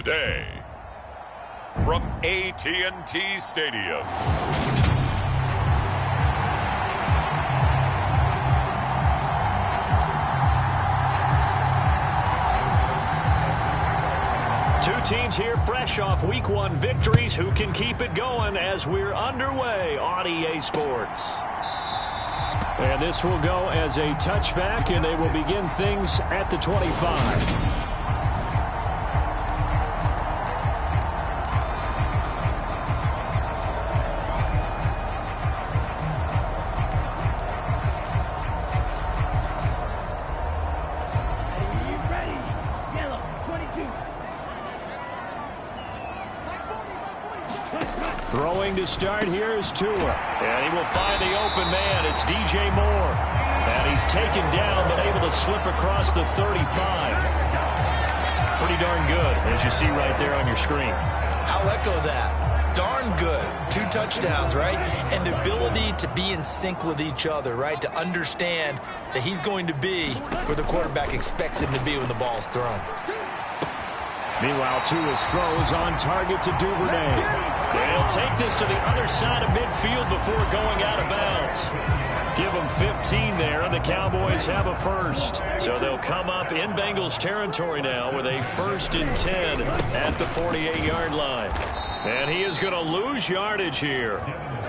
the day from AT&T Stadium. Two teams here fresh off Week 1 victories. Who can keep it going as we're underway on EA Sports? And this will go as a touchback, and they will begin things at the 25. Throwing to start here is Tua. And he will find the open man. It's DJ Moore. And he's taken down but able to slip across the 35. Pretty darn good, as you see right there on your screen. I'll echo that. Darn good. 2 touchdowns, right? And the ability to be in sync with each other, right? To understand that he's going to be where the quarterback expects him to be when the ball's thrown. Meanwhile, Tua's throws on target to Duvernay. They'll take this to the other side of midfield before going out of bounds. Give them 15 there, and the Cowboys have a first. So they'll come up in Bengals territory now with a 1st and 10 at the 48-yard line. And he is going to lose yardage here.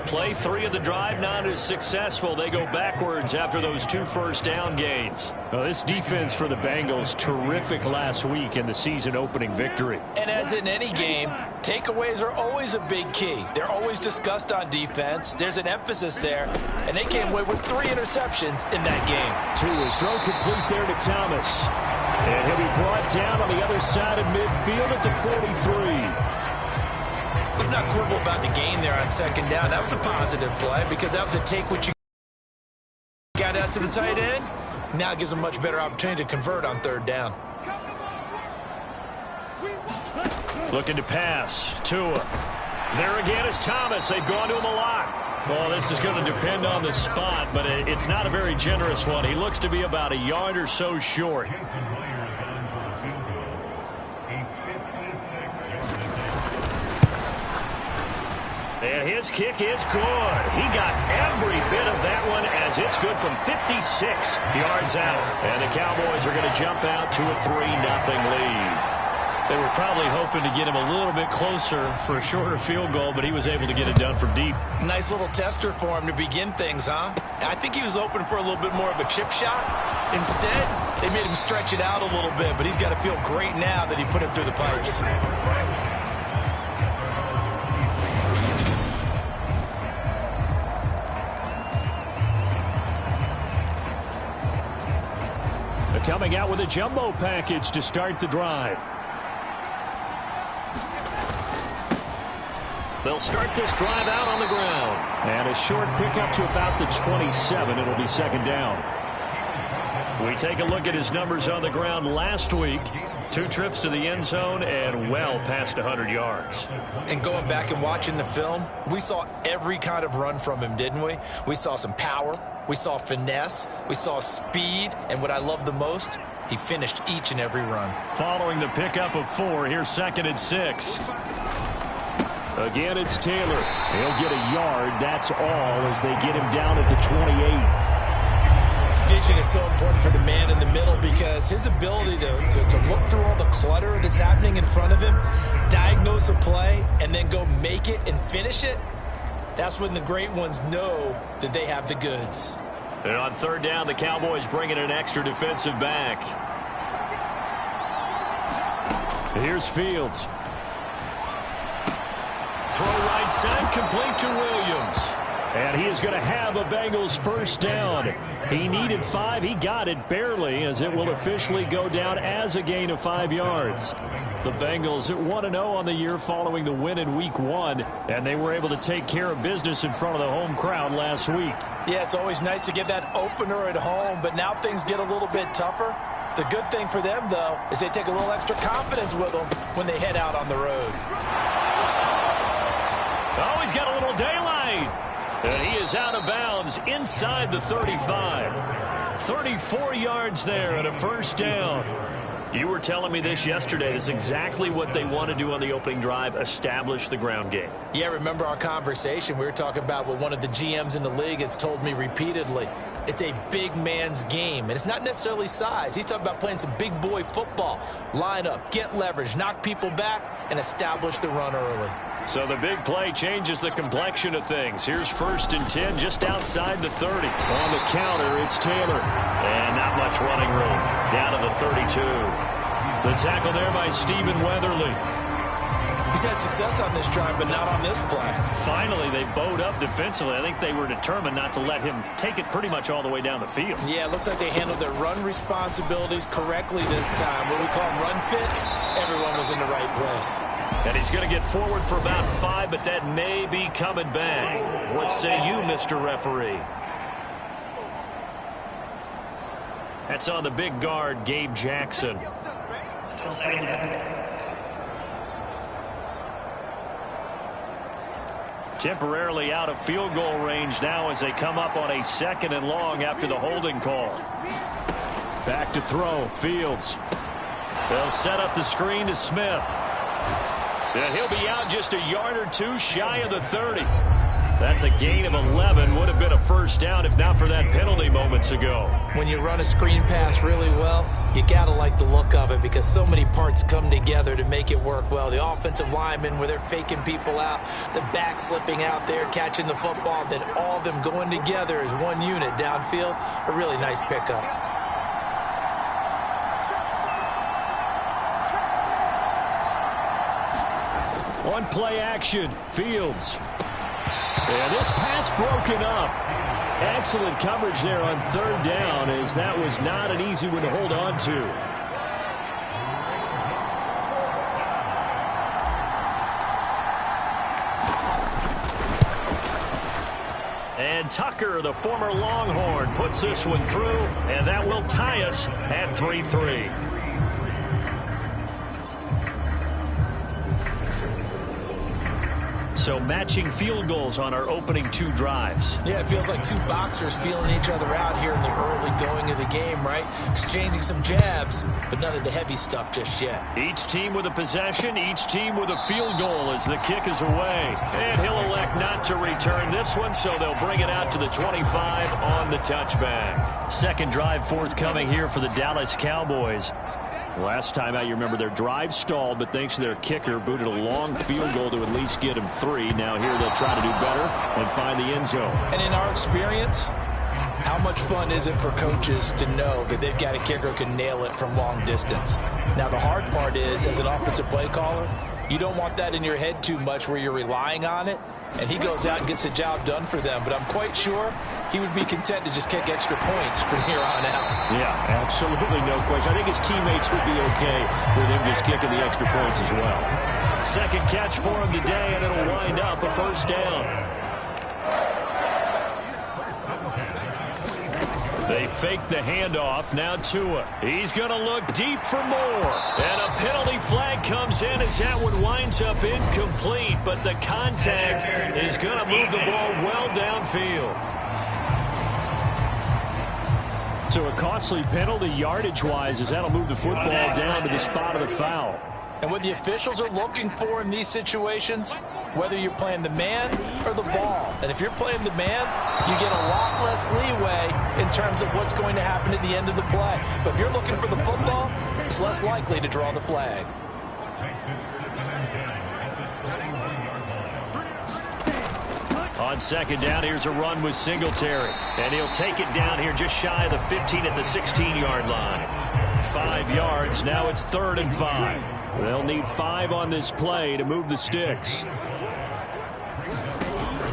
Play 3 of the drive not as successful. They go backwards after those 2 first down gains. Well, this defense for the Bengals, terrific last week in the season-opening victory. And as in any game, takeaways are always a big key. They're always discussed on defense. There's an emphasis there, and they came away with 3 interceptions in that game. Tua's throw complete there to Thomas. And he'll be brought down on the other side of midfield at the 43. Let's not quibble about the gain there on 2nd down. That was a positive play because that was a take what you got out to the tight end. Now it gives them a much better opportunity to convert on 3rd down. Looking to pass. Tua. There again is Thomas. They've gone to him a lot. Well, this is going to depend on the spot, but it's not a very generous one. He looks to be about a yard or so short. And his kick is good. He got every bit of that one as it's good from 56 yards out. And the Cowboys are going to jump out to a 3-0 lead. They were probably hoping to get him a little bit closer for a shorter field goal, but he was able to get it done from deep. Nice little tester for him to begin things, huh? I think he was open for a little bit more of a chip shot. Instead, they made him stretch it out a little bit, but he's got to feel great now that he put it through the pipes. Coming out with a jumbo package to start the drive. They'll start this drive out on the ground. And a short pickup to about the 27. It'll be 2nd down. We take a look at his numbers on the ground last week. 2 trips to the end zone and well past 100 yards. And going back and watching the film, we saw every kind of run from him, didn't we? We saw some power. We saw finesse. We saw speed. And what I love the most, he finished each and every run. Following the pickup of 4, here's 2nd and 6. Again, it's Taylor. He'll get a yard. That's all as they get him down at the 28. Vision is so important for the man in the middle because his ability to look through all the clutter that's happening in front of him, diagnose a play, and then go make it and finish it, that's when the great ones know that they have the goods. And on 3rd down, the Cowboys bring in an extra defensive back. Here's Fields. Throw right side, complete to Williams. And he is going to have a Bengals 1st down. He needed 5. He got it barely as it will officially go down as a gain of 5 yards. The Bengals 1-0 on the year following the win in Week 1, and they were able to take care of business in front of the home crowd last week. Yeah, it's always nice to get that opener at home, but now things get a little bit tougher. The good thing for them, though, is they take a little extra confidence with them when they head out on the road. Oh, he's got a little daylight. And he is out of bounds inside the 35. 34 yards there and a 1st down. You were telling me this yesterday. This is exactly what they want to do on the opening drive, establish the ground game. Yeah, remember our conversation? We were talking about what one of the GMs in the league has told me repeatedly. It's a big man's game, and it's not necessarily size. He's talking about playing some big boy football. Line up, get leverage, knock people back, and establish the run early. So the big play changes the complexion of things. Here's 1st and 10 just outside the 30. On the counter, it's Taylor. And not much running room. Down to the 32. The tackle there by Stephen Weatherly. He's had success on this drive, but not on this play. Finally, they bowed up defensively. I think they were determined not to let him take it pretty much all the way down the field. Yeah, it looks like they handled their run responsibilities correctly this time. What we call run fits, everyone was in the right place. And he's going to get forward for about 5, but that may be coming back. What say you, Mr. Referee? That's on the big guard, Gabe Jackson. Temporarily out of field goal range now as they come up on a 2nd and long after the holding call. Back to throw, Fields. They'll set up the screen to Smith. And he'll be out just a yard or 2 shy of the 30. That's a gain of 11. Would have been a first down if not for that penalty moments ago. When you run a screen pass really well, you got to like the look of it because so many parts come together to make it work well. The offensive linemen where they're faking people out, the back slipping out there, catching the football, then all of them going together as one unit downfield. A really nice pickup. On play action, Fields. And this pass broken up. Excellent coverage there on 3rd down as that was not an easy one to hold on to. And Tucker, the former Longhorn, puts this one through, and that will tie us at 3-3. So matching field goals on our opening 2 drives. Yeah, it feels like 2 boxers feeling each other out here in the early going of the game, right? Exchanging some jabs, but none of the heavy stuff just yet. Each team with a possession, each team with a field goal as the kick is away. And he'll elect not to return this one, so they'll bring it out to the 25 on the touchback. 2nd drive forthcoming here for the Dallas Cowboys. Last time out, you remember their drive stalled, but thanks to their kicker, booted a long field goal to at least get him 3. Now here they'll try to do better and find the end zone. And in our experience, how much fun is it for coaches to know that they've got a kicker who can nail it from long distance? Now, the hard part is, as an offensive play caller, you don't want that in your head too much where you're relying on it, and he goes out and gets the job done for them. But I'm quite sure he would be content to just kick extra points from here on out. Yeah, absolutely no question. I think his teammates would be okay with him just kicking the extra points as well. 2nd catch for him today, and it'll wind up a first down. They fake the handoff. Now Tua. He's going to look deep for more. And a penalty flag comes in as that one winds up incomplete. But the contact is going to move the ball well downfield. So a costly penalty yardage-wise as that'll move the football down to the spot of the foul. And what the officials are looking for in these situations, whether you're playing the man or the ball. And if you're playing the man, you get a lot less leeway in terms of what's going to happen at the end of the play. But if you're looking for the football, it's less likely to draw the flag. On 2nd down, here's a run with Singletary. And he'll take it down here just shy of the 15 at the 16-yard line. 5 yards. Now it's 3rd and 5. They'll need 5 on this play to move the sticks.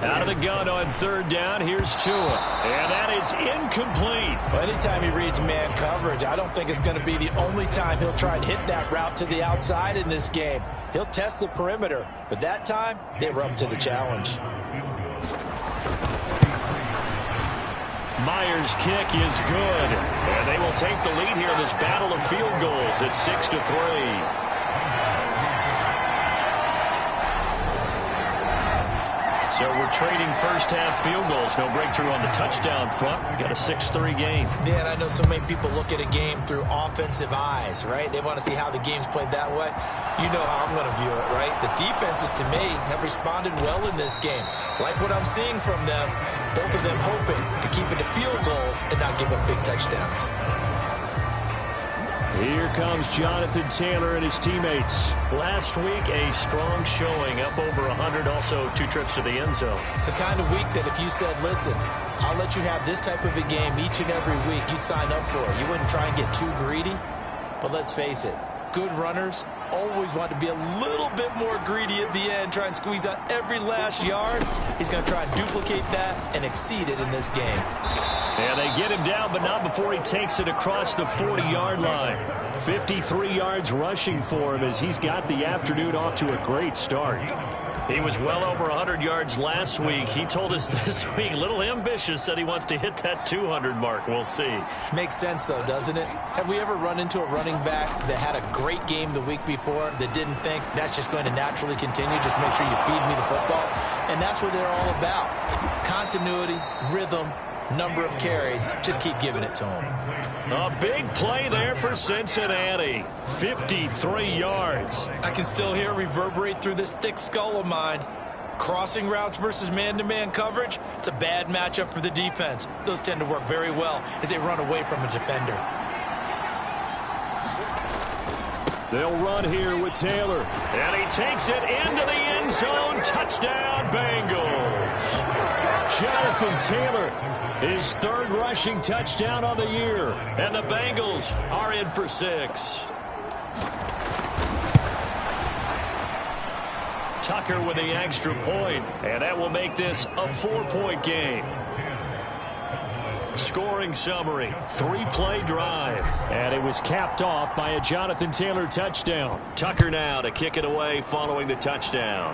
Out of the gun on 3rd down, here's Tua. And that is incomplete. Well, anytime he reads man coverage, I don't think it's going to be the only time he'll try and hit that route to the outside in this game. He'll test the perimeter, but that time, they were up to the challenge. Myers' kick is good. And they will take the lead here in this battle of field goals at 6-3. So we're trading first-half field goals. No breakthrough on the touchdown front. We got a 6-3 game. Yeah, and I know so many people look at a game through offensive eyes, right? They want to see how the game's played that way. You know how I'm going to view it, right? The defenses, to me, have responded well in this game. Like what I'm seeing from them, both of them hoping to keep it to field goals and not give up big touchdowns. Here comes Jonathan Taylor and his teammates. Last week, a strong showing, up over 100, also 2 trips to the end zone. It's the kind of week that if you said, listen, I'll let you have this type of a game each and every week, you'd sign up for it. You wouldn't try and get too greedy. But let's face it, good runners always want to be a little bit more greedy at the end, try and squeeze out every last yard. He's going to try and duplicate that and exceed it in this game. Yeah, they get him down, but not before he takes it across the 40-yard line. 53 yards rushing for him as he's got the afternoon off to a great start. He was well over 100 yards last week. He told us this week, a little ambitious, said he wants to hit that 200 mark. We'll see. Makes sense, though, doesn't it? Have we ever run into a running back that had a great game the week before that didn't think that's just going to naturally continue? Just make sure you feed me the football. And that's what they're all about. Continuity, rhythm, number of carries. Just keep giving it to him. A big play there for Cincinnati. 53 yards. I can still hear it reverberate through this thick skull of mine. Crossing routes versus man-to-man coverage, it's a bad matchup for the defense. Those tend to work very well as they run away from a defender. They'll run here with Taylor. And he takes it into the end zone. Touchdown, Bengals. Jonathan Taylor, his 3rd rushing touchdown of the year. And the Bengals are in for 6. Tucker with the extra point, and that will make this a 4-point game. Scoring summary, 3-play drive. And it was capped off by a Jonathan Taylor touchdown. Tucker now to kick it away following the touchdown.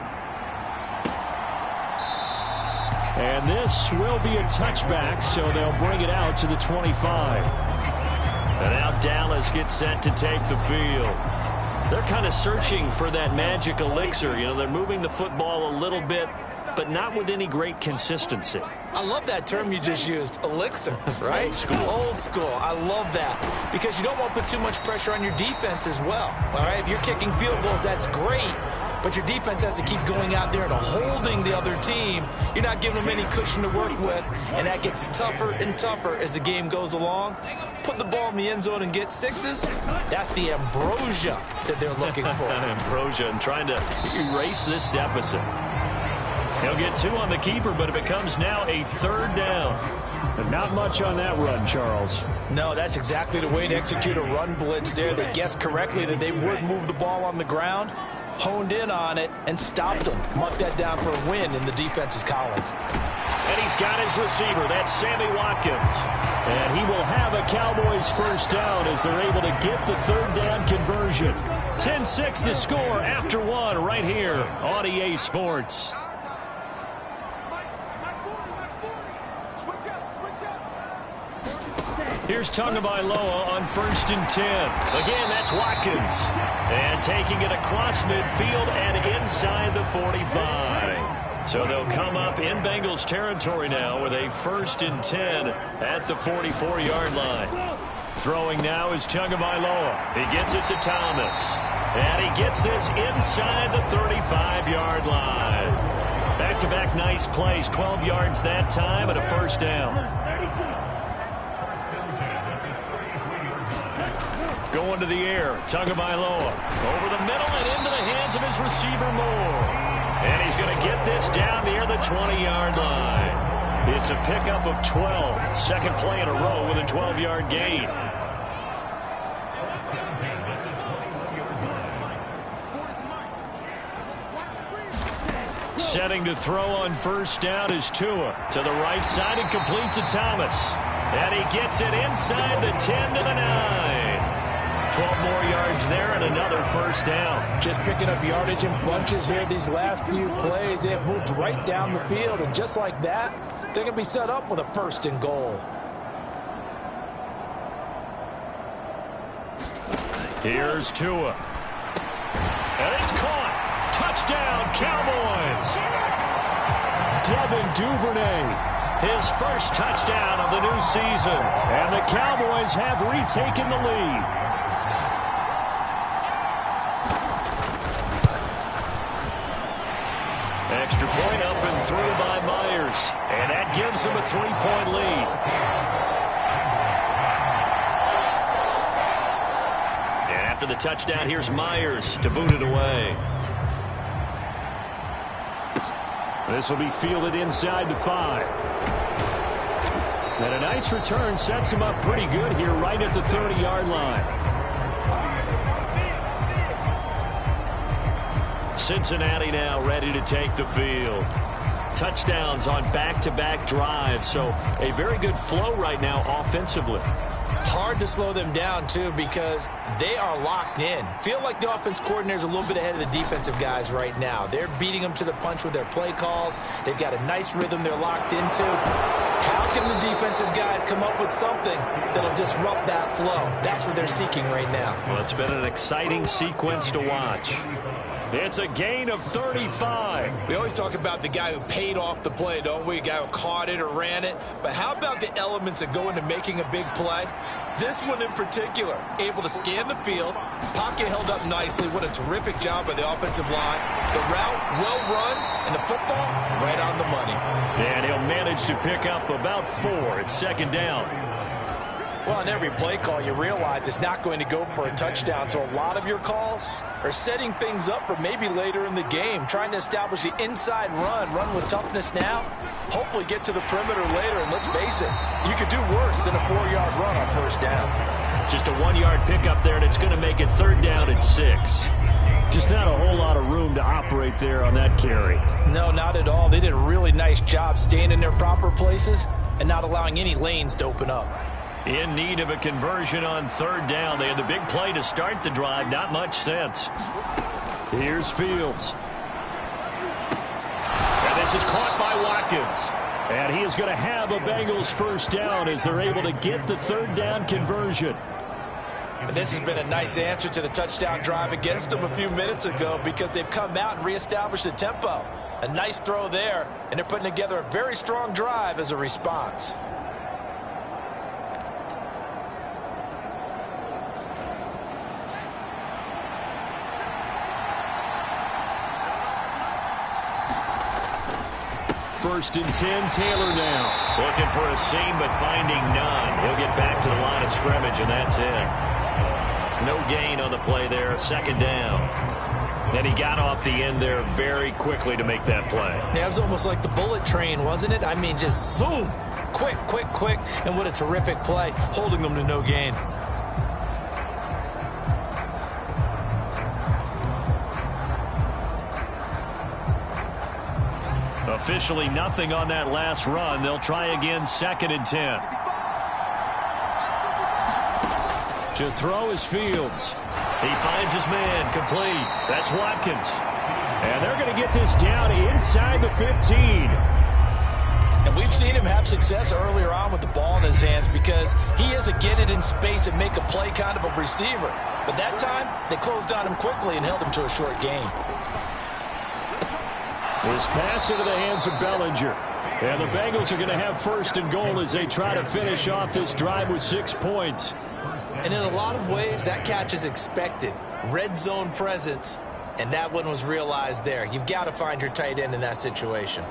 And this will be a touchback, so they'll bring it out to the 25. And now Dallas gets set to take the field. They're kind of searching for that magic elixir. You know, they're moving the football a little bit, but not with any great consistency. I love that term you just used, elixir, right? Old school. Old school. I love that because you don't want to put too much pressure on your defense as well. All right, if you're kicking field goals, that's great. But your defense has to keep going out there and holding the other team. You're not giving them any cushion to work with, and that gets tougher and tougher as the game goes along. Put the ball in the end zone and get 6s. That's the ambrosia that they're looking for. Ambrosia and trying to erase this deficit. He'll get 2 on the keeper, but it becomes now a 3rd down. And not much on that run, Charles. No, that's exactly the way to execute a run blitz there. They guessed correctly that they would move the ball on the ground, honed in on it, and stopped them. Marked that down for a win in the defense's column. And he's got his receiver. That's Sammy Watkins. And he will have a Cowboys 1st down as they're able to get the 3rd down conversion. 10-6 the score after 1 right here on EA Sports. Here's Tagovailoa on 1st and 10. Again, that's Watkins. And taking it across midfield and inside the 45. So they'll come up in Bengals territory now with a 1st and 10 at the 44-yard line. Throwing now is Tagovailoa. He gets it to Thomas. And he gets this inside the 35-yard line. Back-to-back nice plays. 12 yards that time and a 1st down. Going to the air, Tagovailoa over the middle and into the hands of his receiver Moore. And he's going to get this down near the 20-yard line. It's a pickup of 12. 2nd play in a row with a 12-yard gain. Setting to throw on 1st down is Tua. To the right side and complete to Thomas. And he gets it inside the 10 to the 9. 12 more yards there and another 1st down. Just picking up yardage in bunches here these last few plays. They've moved right down the field, and just like that, they're going to be set up with a 1st and goal. Here's Tua. And it's caught. Touchdown, Cowboys. Devin Duvernay. His first touchdown of the new season. And the Cowboys have retaken the lead. Extra point up and through by Myers. And that gives him a 3-point lead. And after the touchdown, here's Myers to boot it away. This will be fielded inside the 5. And a nice return sets him up pretty good here right at the 30-yard line. Cincinnati now ready to take the field. Touchdowns on back-to-back drives, so a very good flow right now offensively. Hard to slow them down, too, because they are locked in. Feel like the offense coordinator's a little bit ahead of the defensive guys right now. They're beating them to the punch with their play calls. They've got a nice rhythm they're locked into. How can the defensive guys come up with something that'll disrupt that flow? That's what they're seeking right now. Well, it's been an exciting sequence to watch. It's a gain of 35. We always talk about the guy who paid off the play, don't we? A guy who caught it or ran it. But how about the elements that go into making a big play? This one in particular, able to scan the field, pocket held up nicely. What a terrific job by the offensive line. The route, well run, and the football, right on the money. And he'll manage to pick up about 4. It's second down. Well, on every play call, you realize it's not going to go for a touchdown. So a lot of your calls are setting things up for maybe later in the game, trying to establish the inside run with toughness now, hopefully get to the perimeter later. And let's face it, you could do worse than a 4-yard run on first down. Just a 1-yard pickup there, and it's going to make it third down and 6. Just not a whole lot of room to operate there on that carry. No, not at all. They did a really nice job staying in their proper places and not allowing any lanes to open up. In need of a conversion on third down. They had the big play to start the drive. Not much sense. Here's Fields. And this is caught by Watkins. And he is going to have a Bengals first down as they're able to get the third down conversion. And this has been a nice answer to the touchdown drive against them a few minutes ago because they've come out and reestablished the tempo. A nice throw there, and they're putting together a very strong drive as a response. First and 10, Taylor now. Looking for a seam, but finding none. He'll get back to the line of scrimmage, and that's it. No gain on the play there, second down. And he got off the end there very quickly to make that play. Yeah, it was almost like the bullet train, wasn't it? I mean, just zoom. Quick, quick, quick. And what a terrific play, holding them to no gain. Officially nothing on that last run. They'll try again, second and 10. To throw is Fields. He finds his man, complete. That's Watkins. And they're going to get this down inside the 15. And we've seen him have success earlier on with the ball in his hands because he is a get it in space and make a play kind of a receiver. But that time, they closed on him quickly and held him to a short gain. This pass into the hands of Bellinger. And the Bengals are going to have first and goal as they try to finish off this drive with 6 points. And in a lot of ways, that catch is expected. Red zone presence, and that one was realized there. You've got to find your tight end in that situation.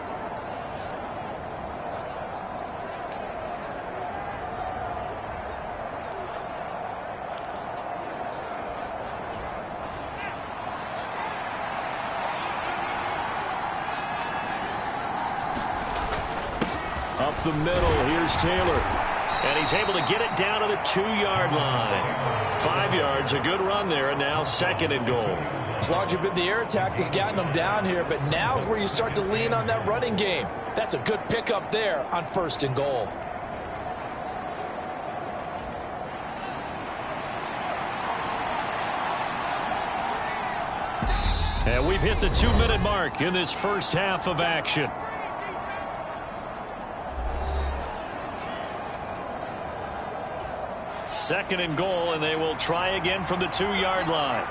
Up the middle, here's Taylor. And he's able to get it down to the 2-yard line. 5 yards, a good run there, and now second and goal. It's largely been the air attack that's gotten them down here, but now is where you start to lean on that running game. That's a good pickup there on first and goal. And we've hit the 2-minute mark in this first half of action. Second and goal, and they will try again from the 2-yard line.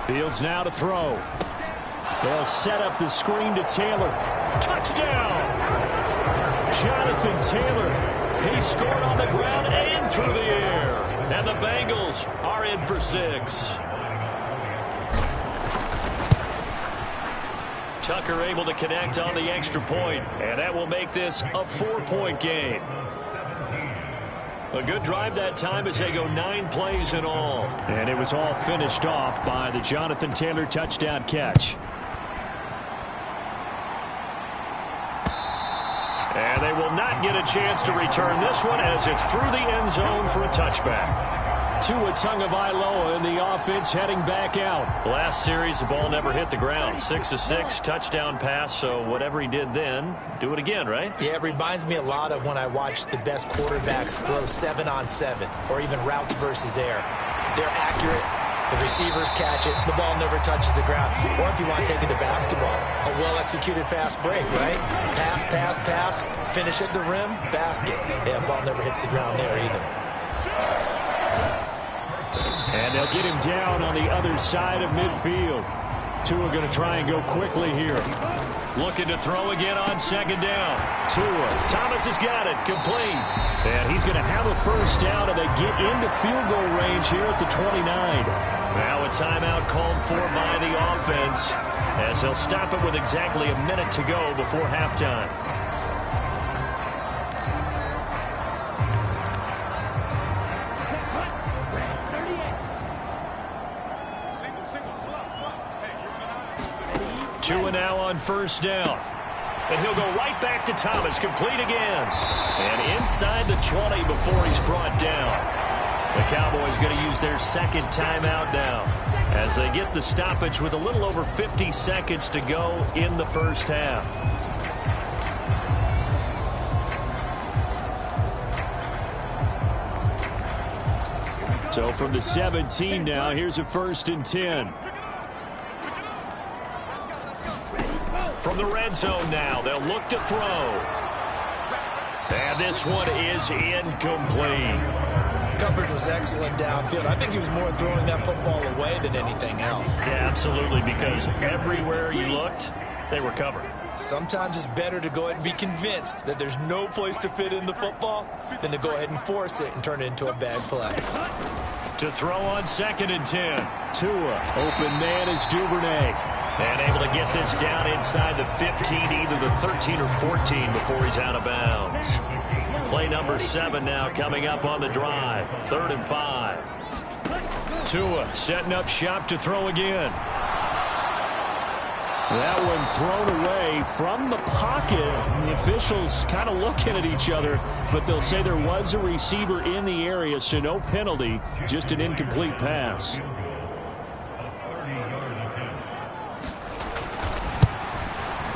Fields now to throw. They'll set up the screen to Taylor. Touchdown! Jonathan Taylor. He scored on the ground and through the air. And the Bengals are in for 6. Tucker able to connect on the extra point, and that will make this a 4-point game. A good drive that time as they go 9 plays in all. And it was all finished off by the Jonathan Taylor touchdown catch. And they will not get a chance to return this one as it's through the end zone for a touchback. Tua Tagovailoa in the offense heading back out. Last series, the ball never hit the ground. 6 of 6, touchdown pass, so whatever he did then, do it again, right? Yeah, it reminds me a lot of when I watch the best quarterbacks throw 7-on-7 or even routes versus air. They're accurate. The receivers catch it. The ball never touches the ground. Or if you want to take it to basketball, a well-executed fast break, right? Pass, pass, pass, finish at the rim, basket. Yeah, ball never hits the ground there either. And they'll get him down on the other side of midfield. Tua going to try and go quickly here. Looking to throw again on second down. Tua. Thomas has got it. Complete. And he's going to have a first down, and they get into field goal range here at the 29. Now a timeout called for by the offense as they'll stop it with exactly a minute to go before halftime. Tua now on first down. And he'll go right back to Thomas. Complete again. And inside the 20 before he's brought down. The Cowboys going to use their second timeout now as they get the stoppage with a little over 50 seconds to go in the first half. So from the 17 now, here's a 1st and 10. From the red zone now, they'll look to throw. And this one is incomplete. Coverage was excellent downfield. I think he was more throwing that football away than anything else. Yeah, absolutely, because everywhere you looked, they were covered. Sometimes it's better to go ahead and be convinced that there's no place to fit in the football than to go ahead and force it and turn it into a bad play. To throw on 2nd and 10. Tua, open man is Duvernay. And able to get this down inside the 15, either the 13 or 14 before he's out of bounds. Play number 7 now coming up on the drive. 3rd and 5. Tua setting up shop to throw again. That one thrown away from the pocket. The officials kind of looking at each other, but they'll say there was a receiver in the area, so no penalty, just an incomplete pass.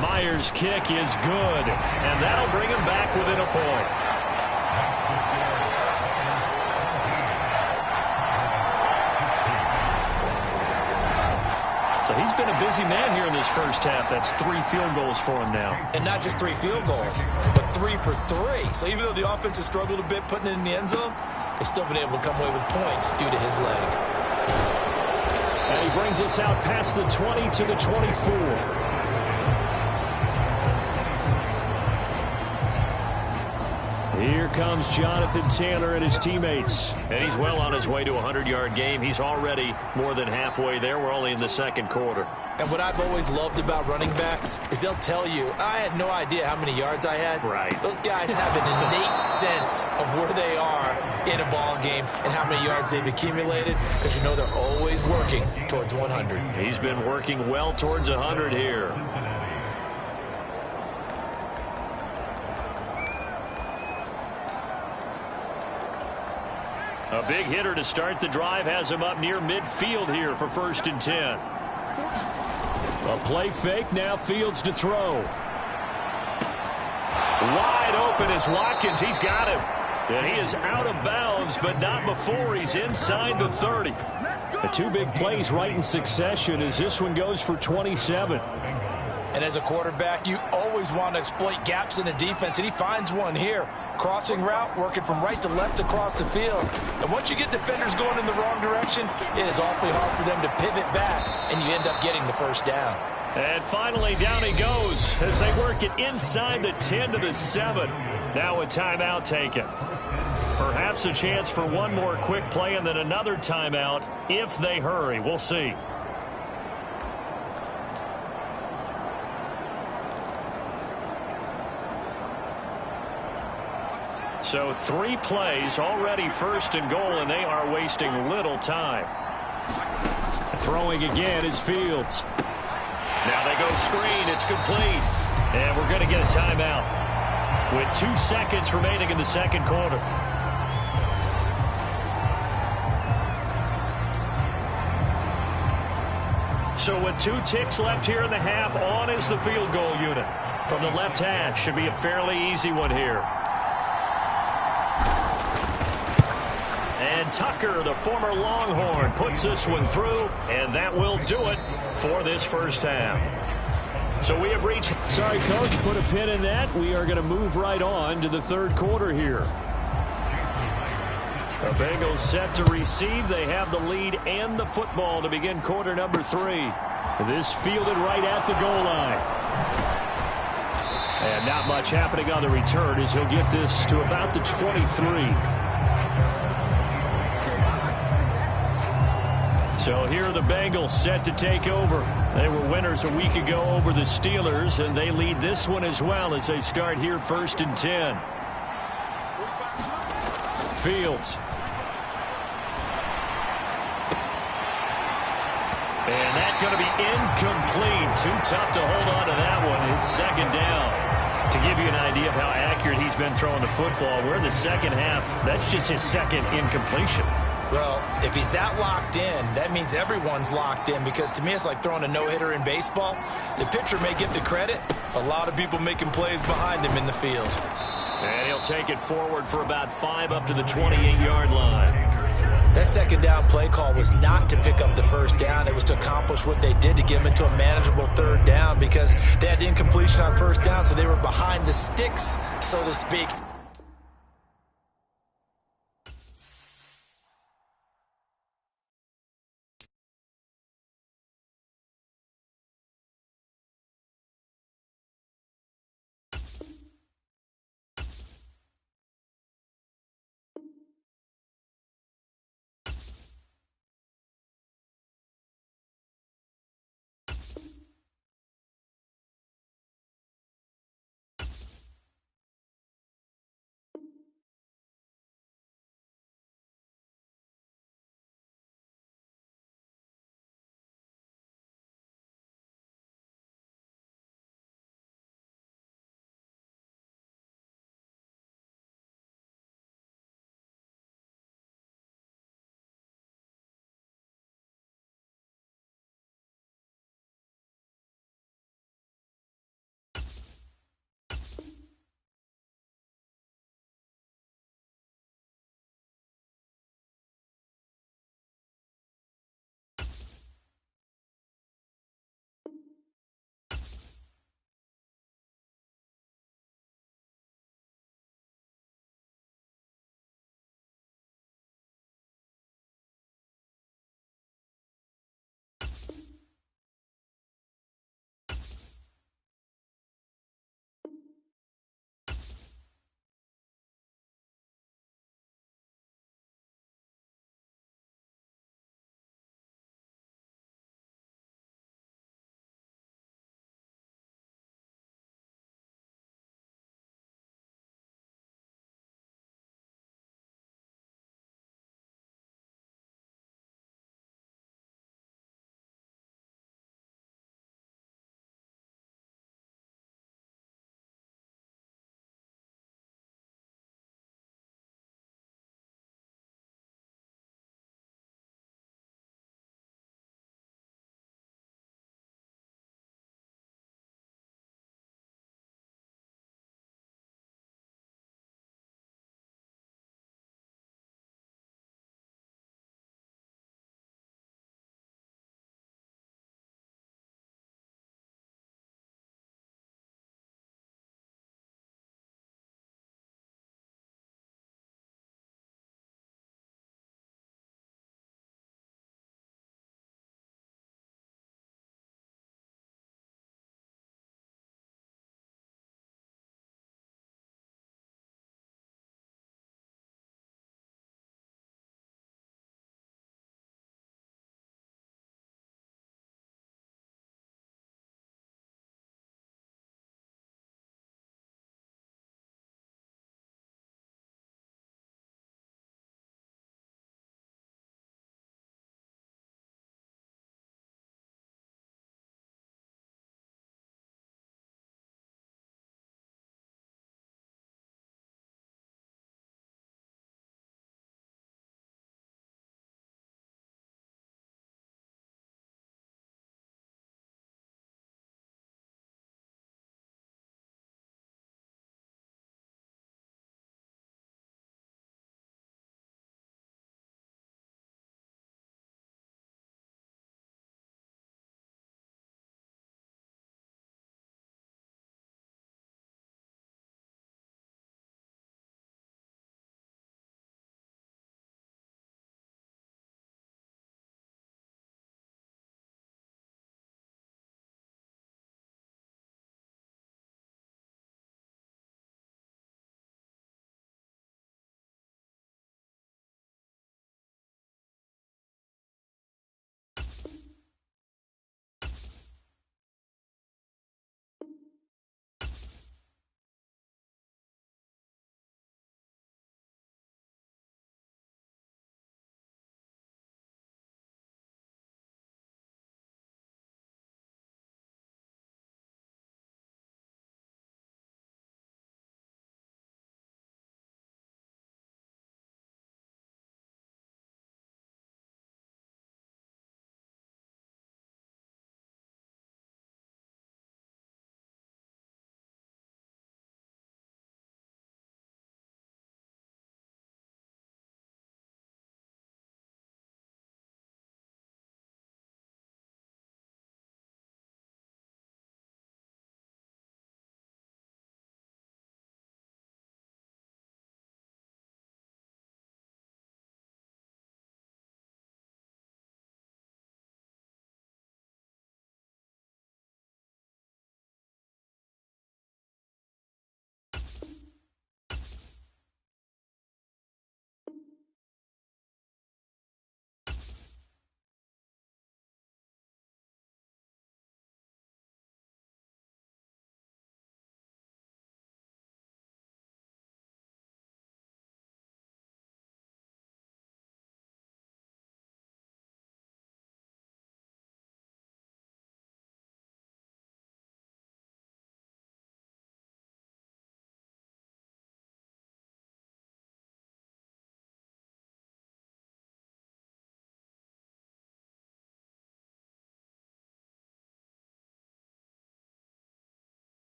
Myers' kick is good, and that'll bring him back within a point. So he's been a busy man here in this first half. That's 3 field goals for him now. And not just 3 field goals, but 3 for 3. So even though the offense has struggled a bit putting it in the end zone, they've still been able to come away with points due to his leg. And he brings us out past the 20 to the 24. Here comes Jonathan Taylor and his teammates. And he's well on his way to a 100-yard game. He's already more than halfway there. We're only in the second quarter. And what I've always loved about running backs is they'll tell you, I had no idea how many yards I had. Right. Those guys have an innate sense of where they are in a ball game and how many yards they've accumulated, because you know they're always working towards 100. He's been working well towards 100 here. A big hitter to start the drive has him up near midfield here for 1st and 10. A play fake, now Fields to throw. Wide open is Watkins. He's got him. And he is out of bounds, but not before he's inside the 30. The 2 big plays right in succession as this one goes for 27. And as a quarterback, you always want to exploit gaps in a defense, and he finds one here. Crossing route, working from right to left across the field. And once you get defenders going in the wrong direction, it is awfully hard for them to pivot back, and you end up getting the first down. And finally, down he goes as they work it inside the 10 to the 7. Now a timeout taken. Perhaps a chance for one more quick play and then another timeout if they hurry. We'll see. So 3 plays, already 1st and goal, and they are wasting little time. Throwing again is Fields. Now they go screen. It's complete. And we're going to get a timeout with 2 seconds remaining in the second quarter. So with 2 ticks left here in the half, on is the field goal unit. From the left hash, should be a fairly easy one here. And Tucker, the former Longhorn, puts this one through, and that will do it for this first half. So we have reached... Sorry, Coach, put a pin in that. We are going to move right on to the third quarter here. The Bengals set to receive. They have the lead and the football to begin quarter number 3. This fielded right at the goal line. And not much happening on the return as he'll get this to about the 23. So here are the Bengals set to take over. They were winners a week ago over the Steelers, and they lead this one as well as they start here 1st and 10. Fields. And that's going to be incomplete. Too tough to hold on to that one. It's 2nd down. To give you an idea of how accurate he's been throwing the football, we're in the second half. That's just his 2nd incompletion. Well, if he's that locked in, that means everyone's locked in, because to me it's like throwing a no-hitter in baseball. The pitcher may get the credit. A lot of people making plays behind him in the field. And he'll take it forward for about 5 up to the 28-yard line. That 2nd down play call was not to pick up the 1st down. It was to accomplish what they did to get them into a manageable 3rd down, because they had incompletion on 1st down, so they were behind the sticks, so to speak.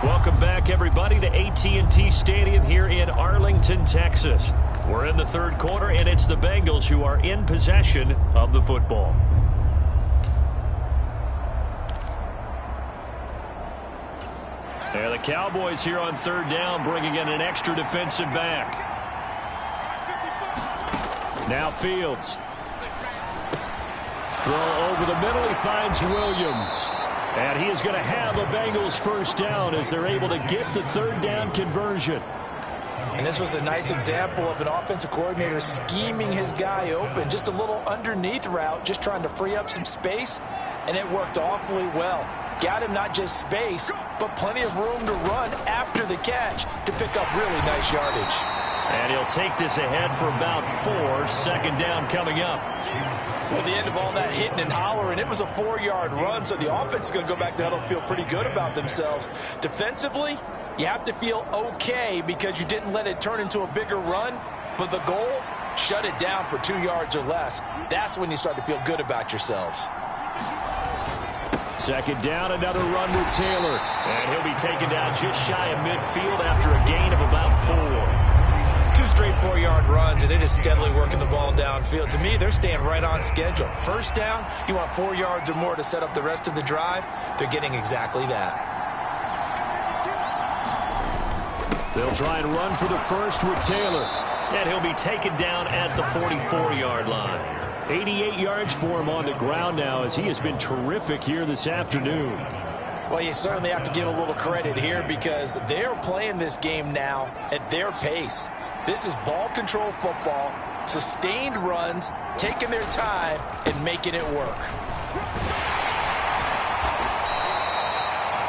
Welcome back, everybody, to AT&T Stadium here in Arlington, Texas. We're in the third quarter, and it's the Bengals who are in possession of the football. And the Cowboys here on third down, bringing in an extra defensive back. Now Fields. Throw over the middle. He finds Williams. And he is going to have a Bengals first down as they're able to get the third down conversion. And this was a nice example of an offensive coordinator scheming his guy open. Just a little underneath route, just trying to free up some space. And it worked awfully well. Got him not just space, but plenty of room to run after the catch to pick up really nice yardage. And he'll take this ahead for about 4. Second down coming up. Well, the end of all that hitting and hollering, it was a 4-yard run, so the offense is going to go back to huddle, feel pretty good about themselves. Defensively, you have to feel okay because you didn't let it turn into a bigger run, but the goal, shut it down for 2 yards or less. That's when you start to feel good about yourselves. Second down, another run with Taylor. And he'll be taken down just shy of midfield after a gain of about 4. 2 straight 4-yard runs, and it is steadily working the ball downfield. To me, they're staying right on schedule. First down, you want 4 yards or more to set up the rest of the drive. They're getting exactly that. They'll try and run for the first with Taylor. And he'll be taken down at the 44-yard line. 88 yards for him on the ground now as he has been terrific here this afternoon. Well, you certainly have to give a little credit here because they're playing this game now at their pace. This is ball control football, sustained runs, taking their time and making it work.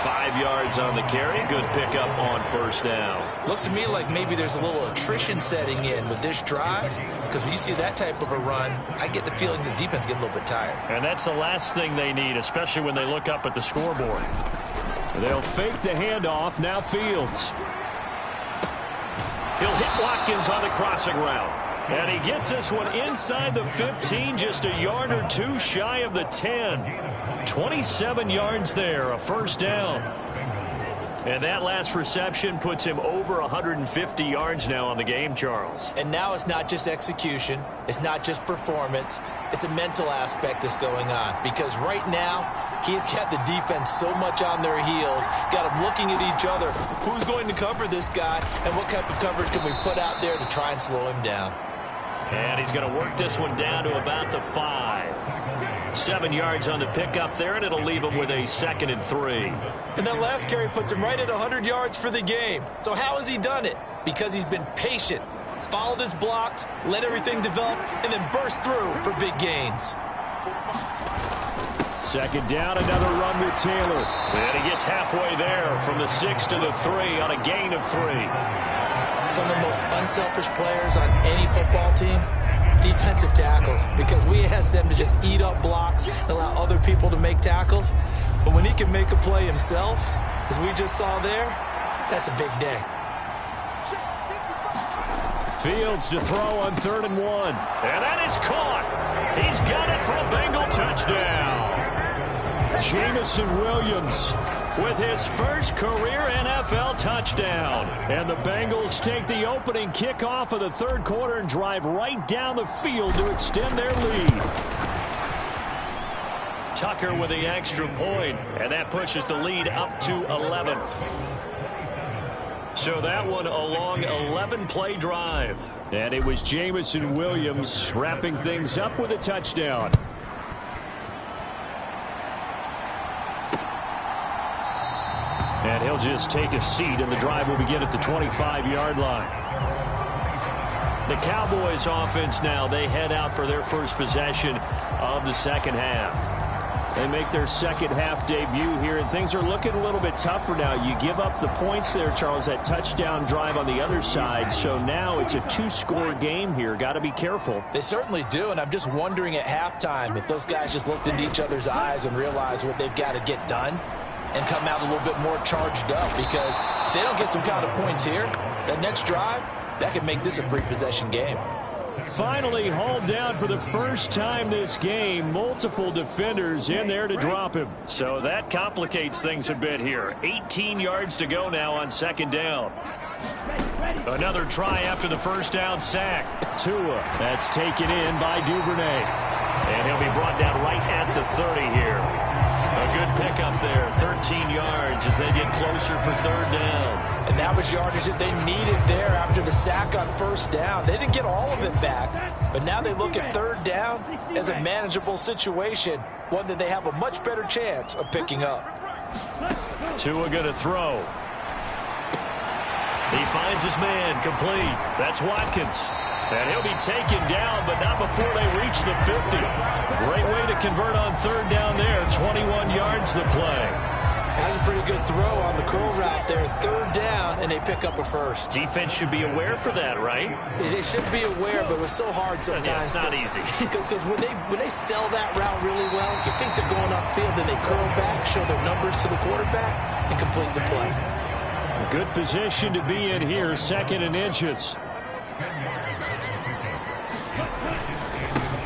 5 yards on the carry. Good pickup on first down. Looks to me like maybe there's a little attrition setting in with this drive because when you see that type of a run, I get the feeling the defense getting a little bit tired. And that's the last thing they need, especially when they look up at the scoreboard. They'll fake the handoff. Now Fields. He'll hit Watkins on the crossing route. And he gets this one inside the 15, just a yard or 2 shy of the 10. 27 yards there, a first down. And that last reception puts him over 150 yards now on the game, Charles. And now it's not just execution. It's not just performance. It's a mental aspect that's going on. Because right now, he's got the defense so much on their heels, got them looking at each other. Who's going to cover this guy, and what type of coverage can we put out there to try and slow him down? And he's going to work this one down to about the 5. 7 yards on the pickup there, and it'll leave him with a 2nd and 3. And that last carry puts him right at 100 yards for the game. So how has he done it? Because he's been patient, followed his blocks, let everything develop, and then burst through for big gains. Second down, another run with Taylor. And he gets halfway there from the 6 to the 3 on a gain of 3. Some of the most unselfish players on any football team, defensive tackles, because we ask them to just eat up blocks and allow other people to make tackles. But when he can make a play himself, as we just saw there, that's a big day. Fields to throw on 3rd and 1. And that is caught. He's got it for a Bengal touchdown. Jameson Williams with his first career NFL touchdown. And the Bengals take the opening kickoff of the third quarter and drive right down the field to extend their lead. Tucker with the extra point, and that pushes the lead up to 11. So that one a long 11-play drive. And it was Jameson Williams wrapping things up with a touchdown. And he'll just take a seat, and the drive will begin at the 25-yard line. The Cowboys offense now, they head out for their first possession of the second half. They make their second half debut here, and things are looking a little bit tougher now. You give up the points there, Charles, that touchdown drive on the other side. So now it's a 2-score game here. Got to be careful. They certainly do, and I'm just wondering at halftime if those guys just looked into each other's eyes and realized what they've got to get done and come out a little bit more charged up, because if they don't get some kind of points here, that next drive, that could make this a free possession game. Finally hauled down for the first time this game. Multiple defenders in there to drop him. So that complicates things a bit here. 18 yards to go now on second down. Another try after the first down sack. Tua, that's taken in by Duvernay. And he'll be brought down right at the 30 here. A good pickup there, 13 yards as they get closer for third down. And that was yardage that they needed there after the sack on first down. They didn't get all of it back, but now they look at third down as a manageable situation, one that they have a much better chance of picking up. Tua going to throw. He finds his man complete. That's Watkins. And he'll be taken down, but not before they reach the 50. Great way to convert on third down there. 21 yards the play. Has a pretty good throw on the curl route there. Third down, and they pick up a first. Defense should be aware for that, right? They should be aware, but it was so hard sometimes. Yeah, it's not easy. Because when they sell that route really well, you think they're going upfield, then they curl back, show their numbers to the quarterback, and complete the play. A good position to be in here, 2nd and inches.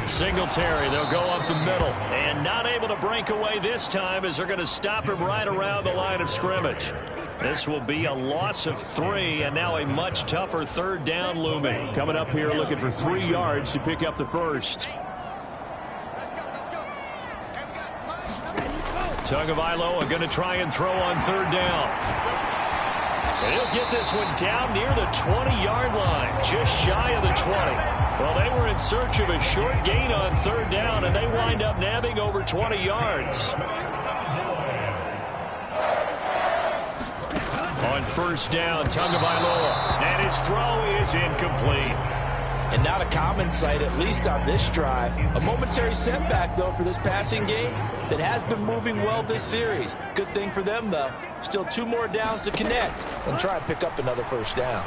Singletary, they'll go up the middle. And not able to break away this time as they're going to stop him right around the line of scrimmage. This will be a loss of 3, and now a much tougher third down looming. Coming up here looking for 3 yards to pick up the first. Tagovailoa going to try and throw on third down. And he'll get this one down near the 20-yard line, just shy of the 20. Well, they were in search of a short gain on third down, and they wind up nabbing over 20 yards. On first down, Tagovailoa, and his throw is incomplete. And not a common sight, at least on this drive. A momentary setback, though, for this passing game that has been moving well this series. Good thing for them, though. Still 2 more downs to connect and try and pick up another first down.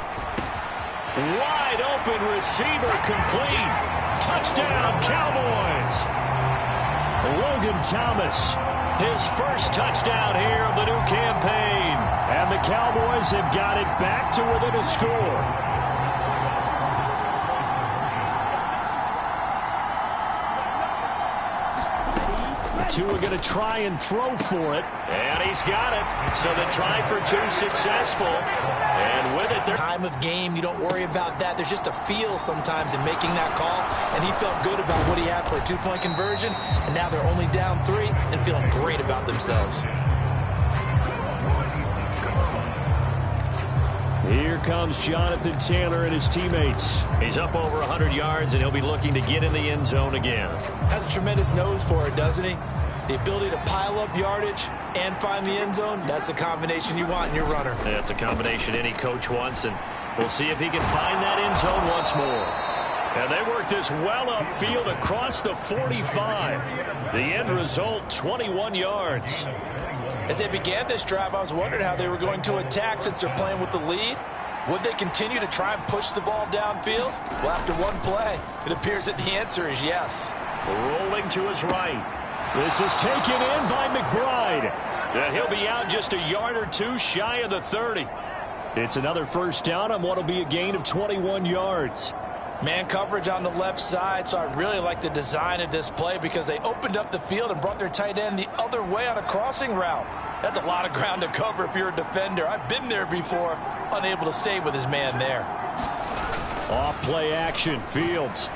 Wide open receiver complete. Touchdown, Cowboys. Logan Thomas, his first touchdown here of the new campaign. And the Cowboys have got it back to within a score. Tua going to try and throw for it. And he's got it. So the try for 2 successful. And with it, time of game, you don't worry about that. There's just a feel sometimes in making that call. And he felt good about what he had for a 2-point conversion. And now they're only down 3 and feeling great about themselves. Here comes Jonathan Taylor and his teammates. He's up over 100 yards, and he'll be looking to get in the end zone again. Has a tremendous nose for it, doesn't he? The ability to pile up yardage and find the end zone, that's the combination you want in your runner. Yeah, it's a combination any coach wants, and we'll see if he can find that end zone once more. And they work this well upfield across the 45. The end result, 21 yards. As they began this drive, I was wondering how they were going to attack since they're playing with the lead. Would they continue to try and push the ball downfield? Well, after one play, it appears that the answer is yes. Rolling to his right. This is taken in by McBride. And he'll be out just a yard or 2 shy of the 30. It's another first down on what will be a gain of 21 yards. Man coverage on the left side, so I really like the design of this play because they opened up the field and brought their tight end the other way on a crossing route. That's a lot of ground to cover if you're a defender. I've been there before, unable to stay with his man there. Off play action, Fields.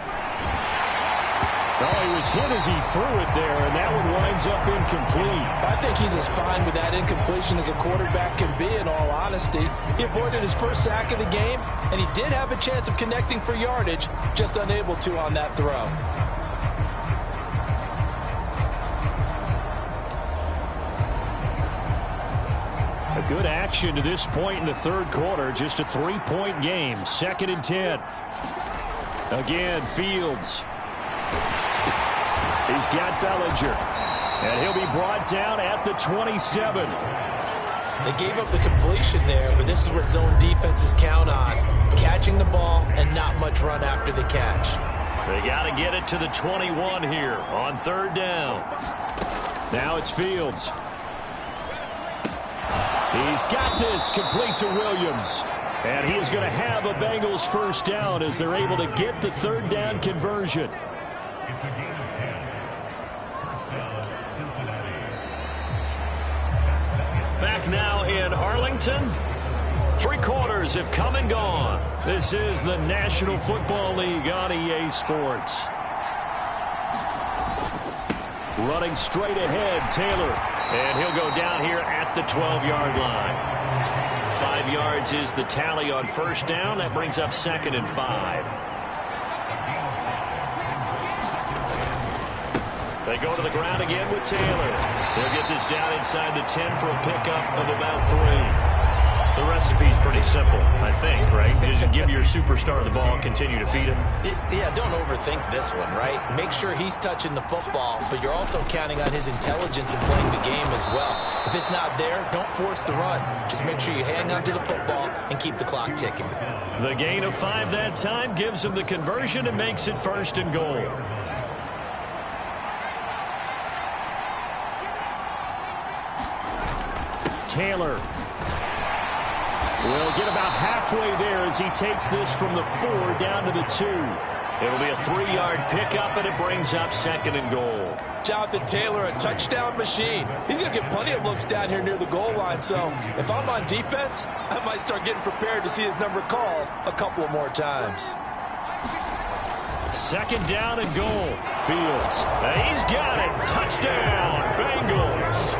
Oh, he was hit as he threw it there, and that one winds up incomplete. I think he's as fine with that incompletion as a quarterback can be, in all honesty. He avoided his first sack of the game, and he did have a chance of connecting for yardage, just unable to on that throw. A good action to this point in the third quarter, just a 3-point game, 2nd and 10. Again, Fields. He's got Bellinger, and he'll be brought down at the 27. They gave up the completion there, but this is what zone defenses count on. Catching the ball and not much run after the catch. They got to get it to the 21 here on third down. Now it's Fields. He's got this complete to Williams. And he is going to have a Bengals first down as they're able to get the third down conversion. Back now in Arlington. 3 quarters have come and gone. This is the National Football League on EA Sports. Running straight ahead, Taylor. And he'll go down here at the 12-yard line. 5 yards is the tally on first down. That brings up 2nd and 5. They go to the ground again with Taylor. They'll get this down inside the 10 for a pickup of about 3. The recipe's pretty simple, I think, right? Just give your superstar the ball and continue to feed him. Yeah, don't overthink this one, right? Make sure he's touching the football, but you're also counting on his intelligence in playing the game as well. If it's not there, don't force the run. Just make sure you hang on to the football and keep the clock ticking. The gain of 5 that time gives him the conversion and makes it 1st and goal. Taylor will get about halfway there as he takes this from the 4 down to the 2. It'll be a 3-yard pickup, and it brings up 2nd and goal. Jonathan Taylor, a touchdown machine. He's going to get plenty of looks down here near the goal line, so if I'm on defense, I might start getting prepared to see his number called a couple of more times. 2nd down and goal. Fields. He's got it. Touchdown, Bengals.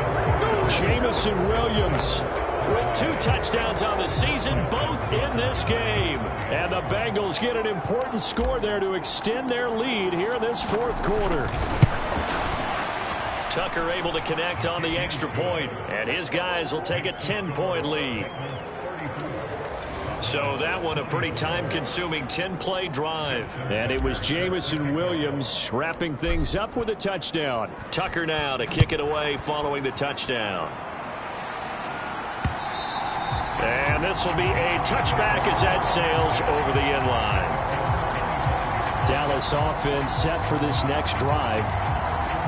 Jamison Williams with 2 touchdowns on the season, both in this game. And the Bengals get an important score there to extend their lead here in this 4th quarter. Tucker able to connect on the extra point, and his guys will take a 10-point lead. So that one a pretty time-consuming 10-play drive. And it was Jamison Williams wrapping things up with a touchdown. Tucker now to kick it away following the touchdown. And this will be a touchback as that sails over the end line. Dallas offense set for this next drive.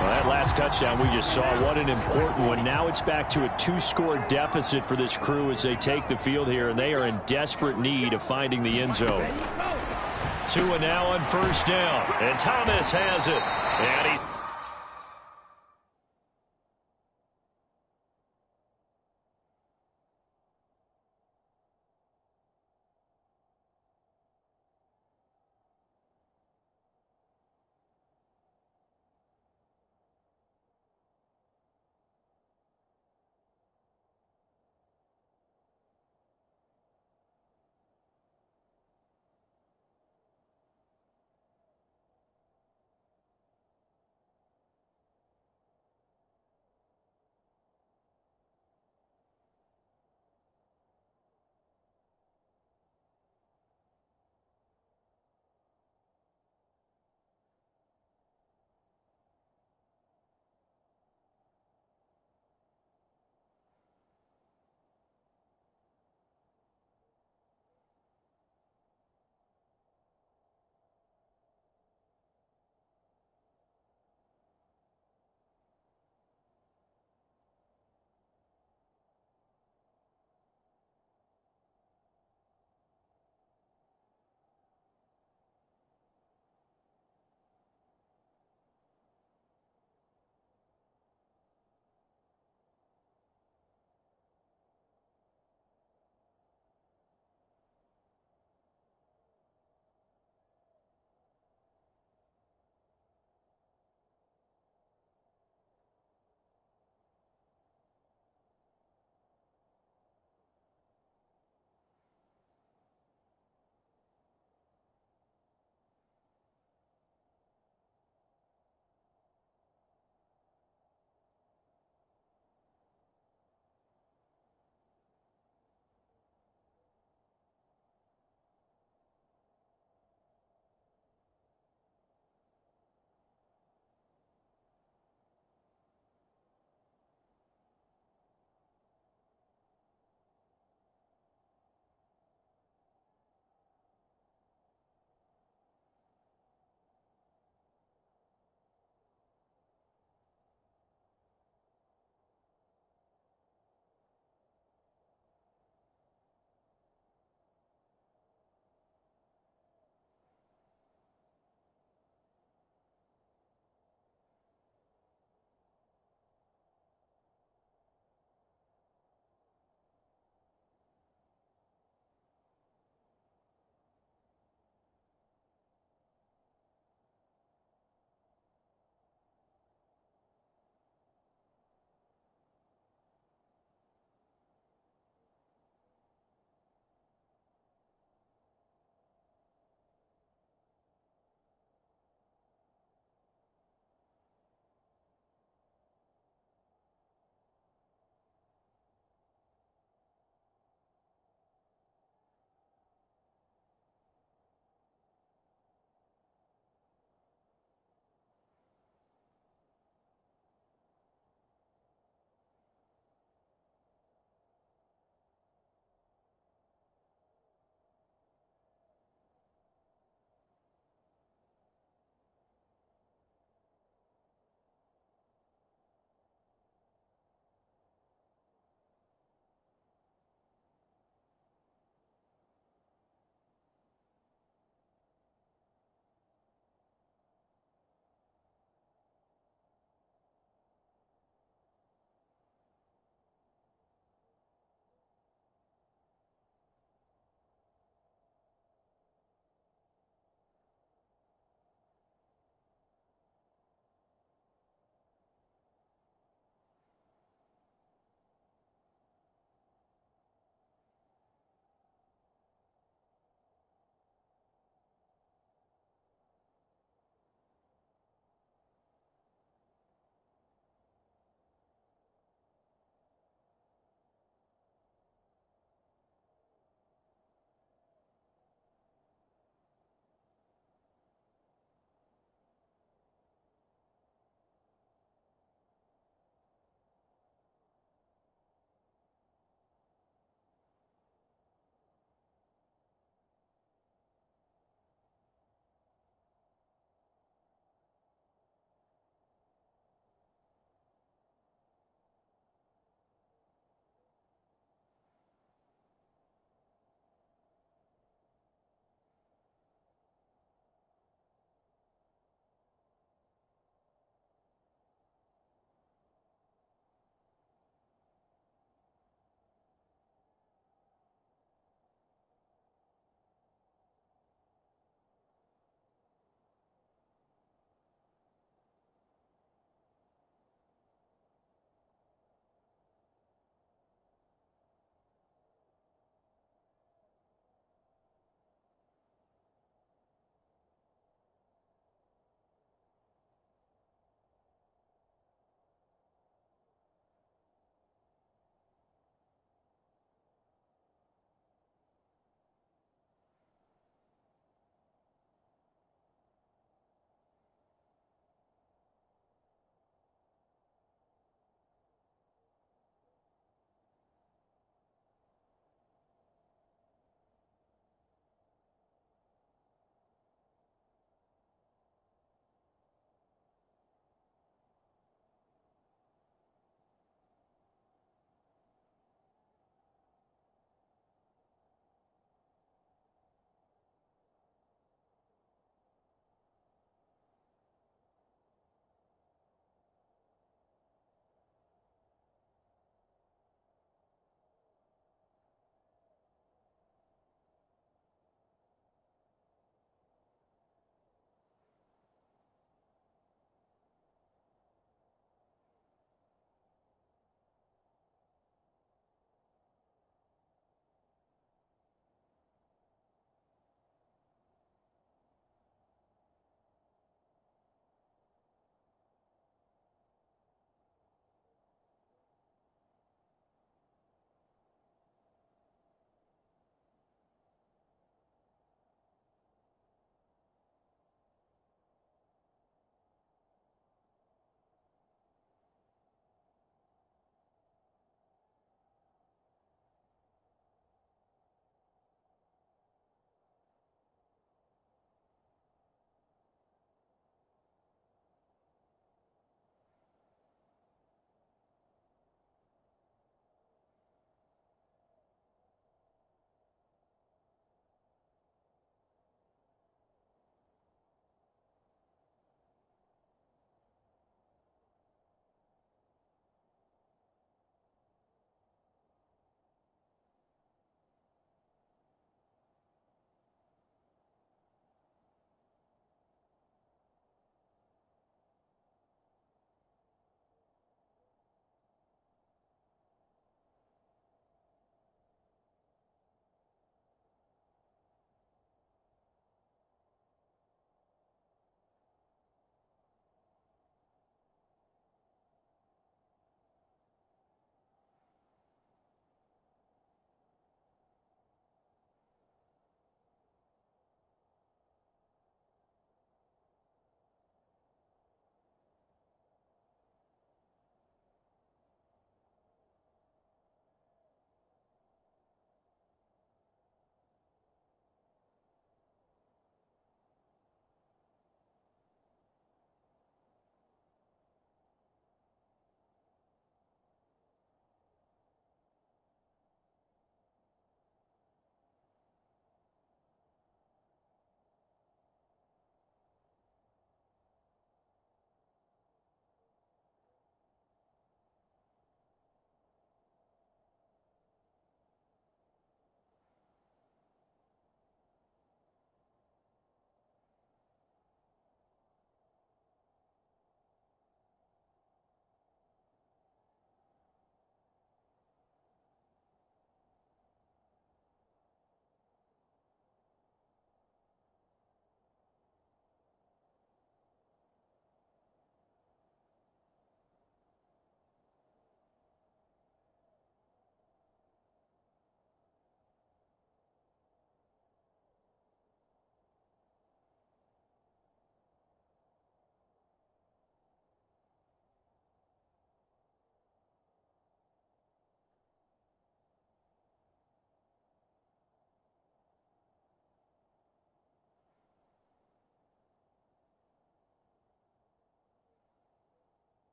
Well, that last touchdown we just saw, what an important one. Now it's back to a 2-score deficit for this crew as they take the field here, and they are in desperate need of finding the end zone. Tua now on first down, and Thomas has it. And he's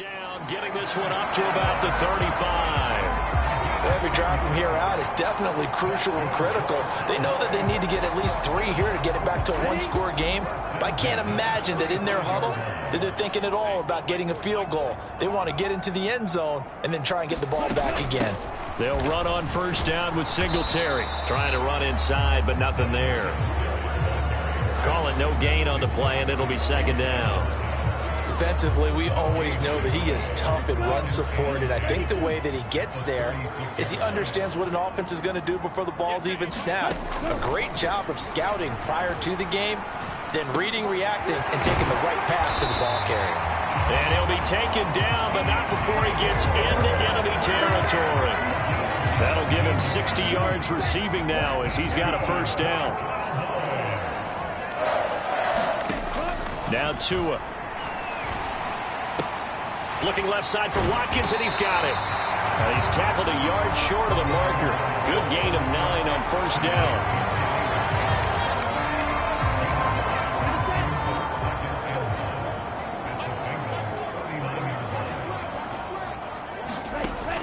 down, getting this one up to about the 35. Every drive from here out is definitely crucial and critical. They know that they need to get at least 3 here to get it back to a one-score game. But I can't imagine that in their huddle that they're thinking at all about getting a field goal. They want to get into the end zone and then try and get the ball back again. They'll run on first down with Singletary. Trying to run inside, but nothing there. Call it no gain on the play, and it'll be second down. Defensively, we always know that he is tough at run support, and I think the way that he gets there is he understands what an offense is going to do before the ball's even snapped. A great job of scouting prior to the game, then reading, reacting, and taking the right path to the ball carrier. And he'll be taken down, but not before he gets into enemy territory. That'll give him 60 yards receiving now as he's got a first down. Now Tua. Looking left side for Watkins, and he's got it. He's tackled a yard short of the marker. Good gain of 9 on first down.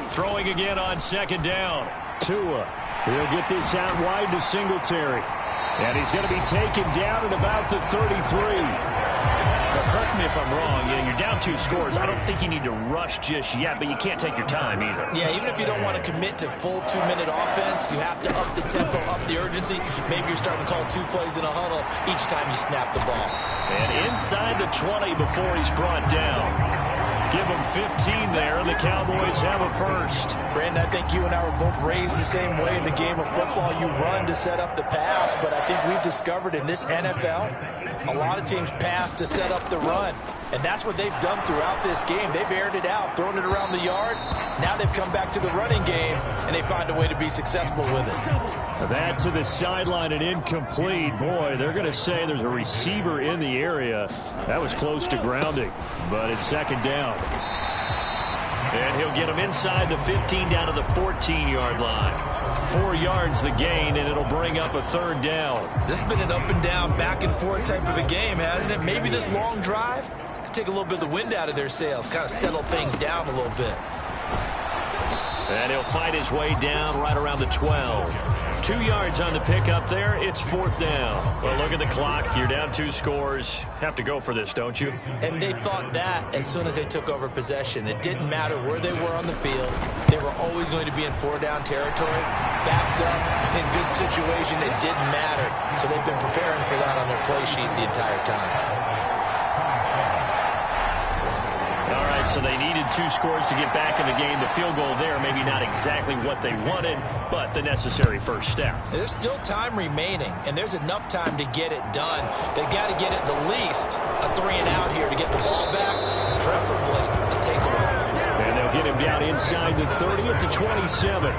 Throwing again on second down. Tua. He'll get this out wide to Singletary. And he's going to be taken down at about the 33. Correct me if I'm wrong. You're down 2 scores. I don't think you need to rush just yet, but you can't take your time either. Yeah, even if you don't want to commit to full 2-minute offense, you have to up the tempo, up the urgency. Maybe you're starting to call 2 plays in a huddle each time you snap the ball. And inside the 20 before he's brought down. Give him 15 there, and the Cowboys have a first. Brandon, I think you and I were both raised the same way in the game of football. You run to set up the pass, but I think we've discovered in this NFL, a lot of teams pass to set up the run. And that's what they've done throughout this game. They've aired it out, thrown it around the yard. Now they've come back to the running game, and they find a way to be successful with it. That to the sideline and incomplete. Boy, they're going to say there's a receiver in the area. That was close to grounding, but it's second down. And he'll get him inside the 15 down to the 14-yard line. 4 yards the gain, and it'll bring up a third down. This has been an up-and-down, back-and-forth type of a game, hasn't it? Maybe this long drive could take a little bit of the wind out of their sails, kind of settle things down a little bit. And he'll fight his way down right around the 12. 2 yards on the pickup there. It's fourth down. Well, look at the clock. You're down 2 scores. Have to go for this, don't you? And they thought that as soon as they took over possession. It didn't matter where they were on the field. They were always going to be in 4-down territory. Backed up, in good situation, it didn't matter. So they've been preparing for that on their play sheet the entire time. All right, so they needed 2 scores to get back in the game. The field goal there, maybe not exactly what they wanted, but the necessary first step. There's still time remaining, and there's enough time to get it done. They've got to get at the least a 3-and-out here to get the ball back, preferably a takeaway. And they'll get him down inside the 30 at the 27.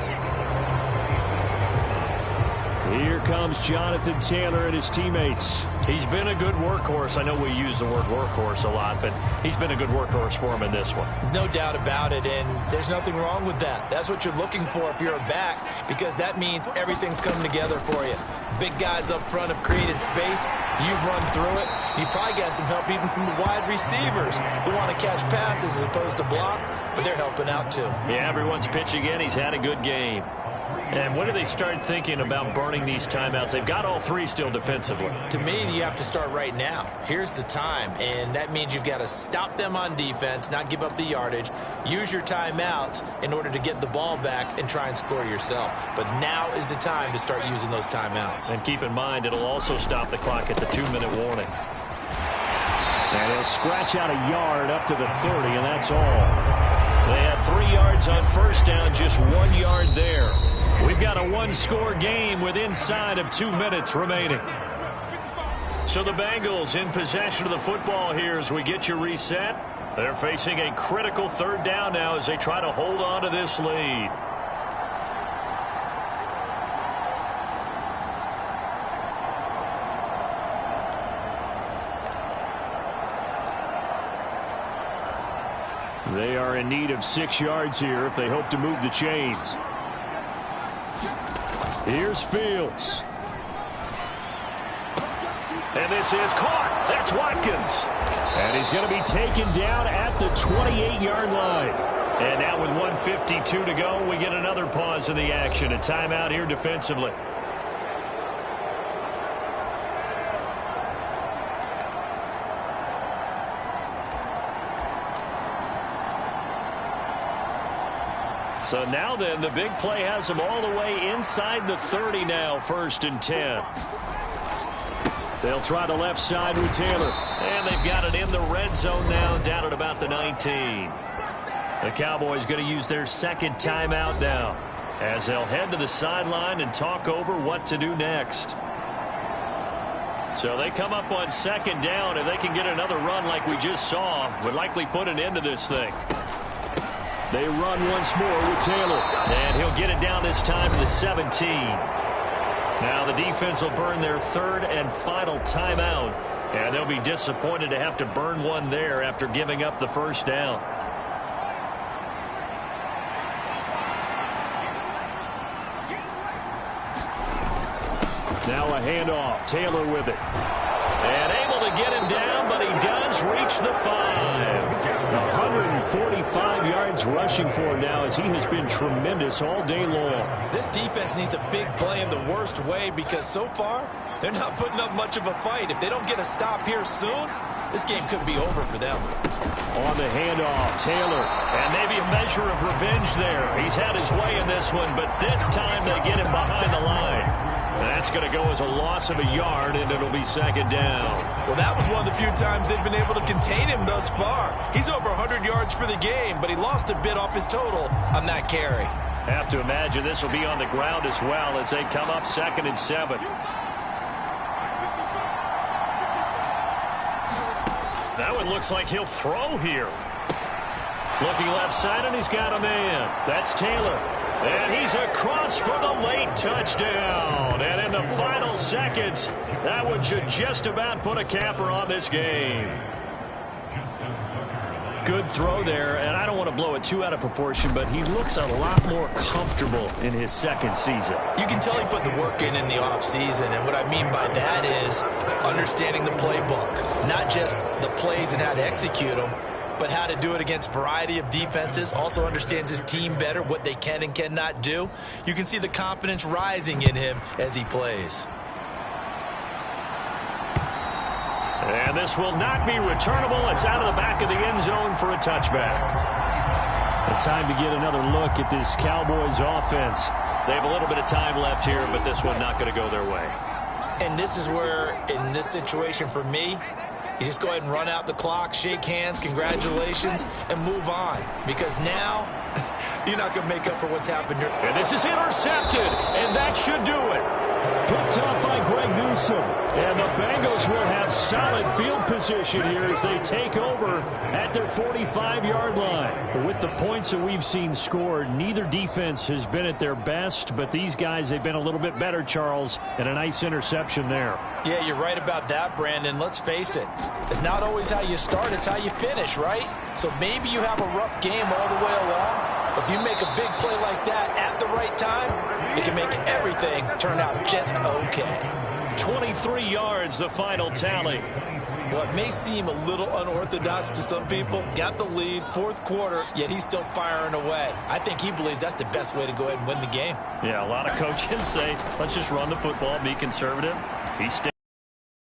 Here comes Jonathan Taylor and his teammates. He's been a good workhorse. I know we use the word workhorse a lot, but he's been a good workhorse for him in this one. No doubt about it, and there's nothing wrong with that. That's what you're looking for if you're a back, because that means everything's coming together for you. Big guys up front have created space. You've run through it. You've probably gotten some help even from the wide receivers who want to catch passes as opposed to block, but they're helping out too. Yeah, everyone's pitching in. He's had a good game. And when do they start thinking about burning these timeouts? They've got all 3 still defensively. To me, you have to start right now. Here's the time, and that means you've got to stop them on defense, not give up the yardage, use your timeouts in order to get the ball back and try and score yourself. But now is the time to start using those timeouts. And keep in mind, it'll also stop the clock at the 2-minute warning. And he'll scratch out a yard up to the 30, and that's all. They had 3 yards on first down, just 1 yard there. We've got a 1-score game with inside of 2 minutes remaining. So the Bengals in possession of the football here as we get you reset. They're facing a critical third down now as they try to hold on to this lead. They are in need of 6 yards here if they hope to move the chains. Here's Fields. And this is caught. That's Watkins. And he's going to be taken down at the 28-yard line. And now with 1:52 to go, we get another pause in the action. A timeout here defensively. So now then, the big play has them all the way inside the 30 now, 1st and 10. They'll try the left side with Taylor. And they've got it in the red zone now, down at about the 19. The Cowboys going to use their second timeout now, as they'll head to the sideline and talk over what to do next. So they come up on 2nd down. If they can get another run like we just saw, would likely put an end to this thing. They run once more with Taylor. And he'll get it down this time to the 17. Now the defense will burn their 3rd and final timeout. And they'll be disappointed to have to burn one there after giving up the 1st down. Now a handoff. Taylor with it. And able to get him down, but he does reach the 5. 145 yards rushing for him now, as he has been tremendous all day long. This defense needs a big play in the worst way, because so far they're not putting up much of a fight. If they don't get a stop here soon, this game could be over for them. On the handoff, Taylor. And maybe a measure of revenge there. He's had his way in this one, but this time they get him behind the line. That's going to go as a loss of a yard, and it'll be 2nd down. Well, that was one of the few times they've been able to contain him thus far. He's over 100 yards for the game, but he lost a bit off his total on that carry. Have to imagine this will be on the ground as well as they come up 2nd and 7. That one looks like he'll throw here. Looking left side, and he's got a man. That's Taylor. And he's across for the late touchdown. And in the final seconds, that one should just about put a capper on this game. Good throw there, and I don't want to blow it too out of proportion, but he looks a lot more comfortable in his 2nd season. You can tell he put the work in the offseason, and what I mean by that is understanding the playbook, not just the plays and how to execute them, but how to do it against a variety of defenses. Also understands his team better, what they can and cannot do. You can see the confidence rising in him as he plays. And this will not be returnable. It's out of the back of the end zone for a touchback. A time to get another look at this Cowboys offense. They have a little bit of time left here, but this one not going to go their way. And this is where, in this situation for me, you just go ahead and run out the clock, shake hands, congratulations, and move on. Because now, you're not going to make up for what's happened here. And this is intercepted, and that should do it. Picked up by Greg Newsome. And the Bengals will have solid field position here as they take over at their 45-yard line. With the points that we've seen scored, neither defense has been at their best, but these guys, they've been a little bit better, Charles, and a nice interception there. Yeah, you're right about that, Brandon. Let's face it. It's not always how you start, it's how you finish, right? So maybe you have a rough game all the way along. If you make a big play like that at the right time, it can make everything turn out just okay. 23 yards, the final tally. Well, it may seem a little unorthodox to some people. Got the lead, 4th quarter, yet he's still firing away. I think he believes that's the best way to go ahead and win the game. Yeah, a lot of coaches say, let's just run the football, be conservative. He's staying.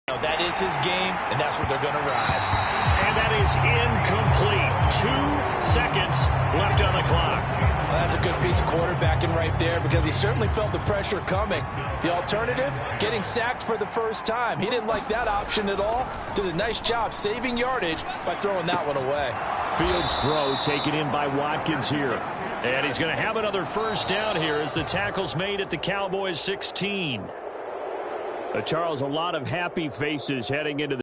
That is his game, and that's what they're going to ride. And that is incomplete. 2 seconds left on the clock. Well, that's a good piece of quarterbacking right there, because he certainly felt the pressure coming. The alternative, getting sacked for the first time. He didn't like that option at all. Did a nice job saving yardage by throwing that one away. Fields throw taken in by Watkins here. And he's going to have another 1st down here as the tackle's made at the Cowboys 16. Charles, a lot of happy faces heading into the